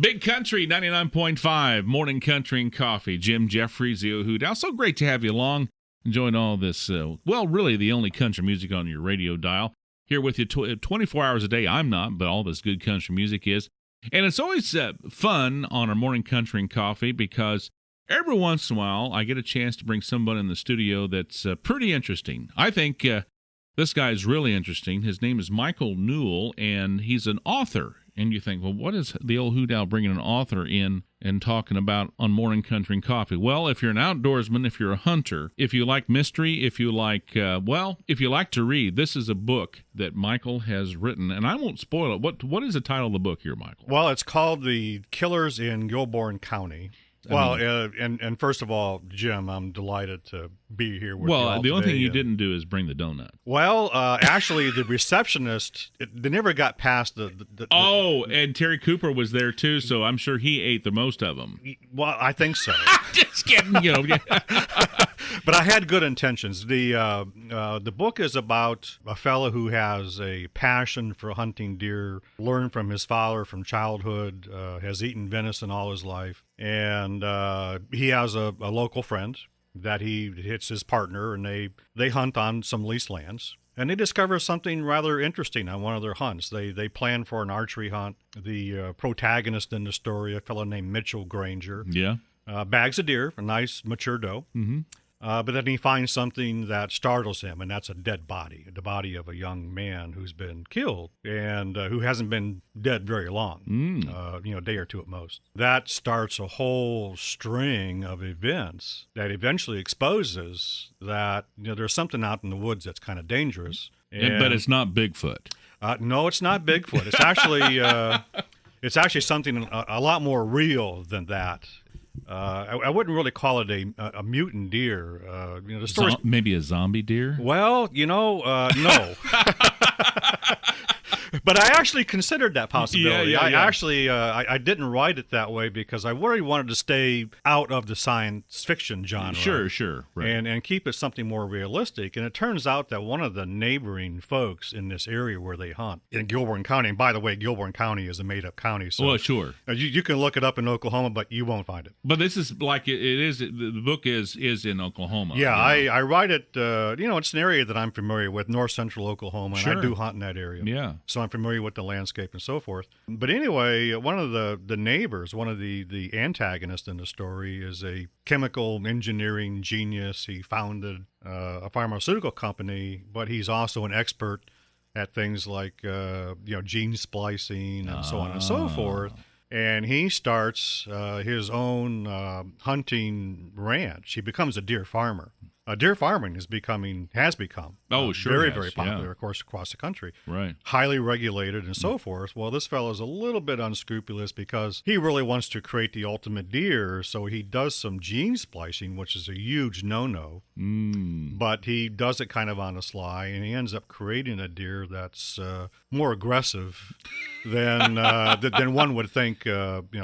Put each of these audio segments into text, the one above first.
Big Country 99.5, Morning Country and Coffee. Jim Jefferies, the Old Hoot. Also great to have you along, enjoying all this, really the only country music on your radio dial. Here with you 24 hours a day. I'm not, but all this good country music is. And it's always fun on our Morning Country and Coffee because every once in a while I get a chance to bring somebody in the studio that's pretty interesting. I think this guy is really interesting. His name is Michael Newell, and he's an author. And you think, well, what is the Old Hoot Owl bringing an author in and talking about on Morning Country and Coffee? Well, if you're an outdoorsman, if you're a hunter, if you like mystery, if you like, if you like to read, this is a book that Michael has written, and I won't spoil it. What is the title of the book here, Michael? Well, it's called The Killers in Gilbourne County. Well, and first of all, Jim, I'm delighted to be here with you all the only today. thing you didn't do is bring the donut. Well, actually, the receptionist, they never got past and Terry Cooper was there too, so I'm sure he ate the most of them. Well, I think so. Just kidding, But I had good intentions. The book is about a fellow who has a passion for hunting deer, learned from his father from childhood, has eaten venison all his life, and he has a local friend that hits his partner, and they hunt on some leased lands. And they discover something rather interesting on one of their hunts. They plan for an archery hunt. The protagonist in the story, a fellow named Mitchell Granger, bags a deer, a nice mature doe. Mm-hmm. But then he finds something that startles him, and that's a dead body, the body of a young man who's been killed and who hasn't been dead very long, a day or two at most. That starts a whole string of events that eventually exposes that there's something out in the woods that's kind of dangerous. But it's not Bigfoot. No, it's not Bigfoot. It's actually something a lot more real than that. I wouldn't really call it a mutant deer. The story maybe a zombie deer. Well, no. But I actually considered that possibility. Yeah. I didn't write it that way because I really wanted to stay out of the science fiction genre. Sure. Right. And keep it something more realistic. And it turns out that one of the neighboring folks in this area where they hunt, in Gilbourne County, and by the way, Gilbourne County is a made-up county. So well, sure. You can look it up in Oklahoma, but you won't find it. But this is like it is. The book is in Oklahoma. Yeah, I write it. It's an area that I'm familiar with, north central Oklahoma, and I do hunt in that area. Yeah. So I'm familiar with the landscape and so forth. But anyway, one of the neighbors, one of the antagonists in the story, is a chemical engineering genius. He founded a pharmaceutical company, but he's also an expert at things like gene splicing and so on and so forth. And he starts his own hunting ranch. He becomes a deer farmer. Deer farming has become very, very popular, of course, across the country. Right. Highly regulated and so forth. Well, this fellow's a little bit unscrupulous because he really wants to create the ultimate deer, so he does some gene splicing, which is a huge no-no. But he does it kind of on the sly, and he ends up creating a deer that's more aggressive than one would think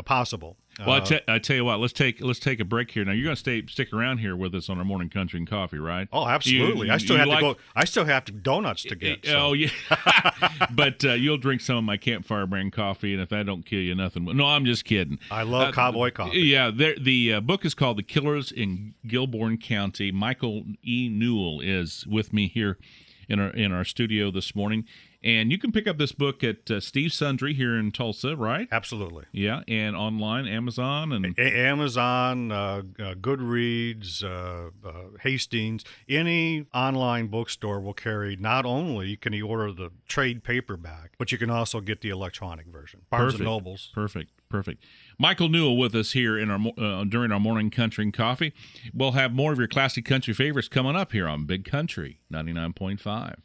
possible. Well, I tell you what, let's take a break here. Now you're going to stick around here with us on our Morning Country and Coffee, right? Oh, absolutely. I still have donuts to get. So. Oh yeah, but you'll drink some of my Campfire brand coffee, and if that don't kill you, nothing. No, I'm just kidding. I love cowboy coffee. Yeah, the book is called The Killers in Gilbourne County. Michael E. Newell is with me here in our studio this morning. And you can pick up this book at Steve Sundry here in Tulsa, right? Absolutely. Yeah, and online, Amazon and Amazon, Goodreads, Hastings. Any online bookstore will carry. Not only can you order the trade paperback, but you can also get the electronic version. Barnes and Nobles. Perfect. Michael Newell with us here in our during our Morning Country and Coffee. We'll have more of your classic country favorites coming up here on Big Country 99.5.